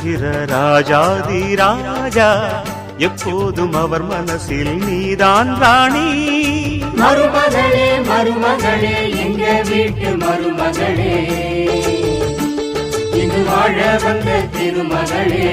வருகிற ராஜாதி ராஜா, எப்போதும் அவர் மனசில் நீதான் ராணி. மருமகளே மருமகளே எங்க வீட்டு மருமகளே, இங்கு வாழ வந்த திருமகளே.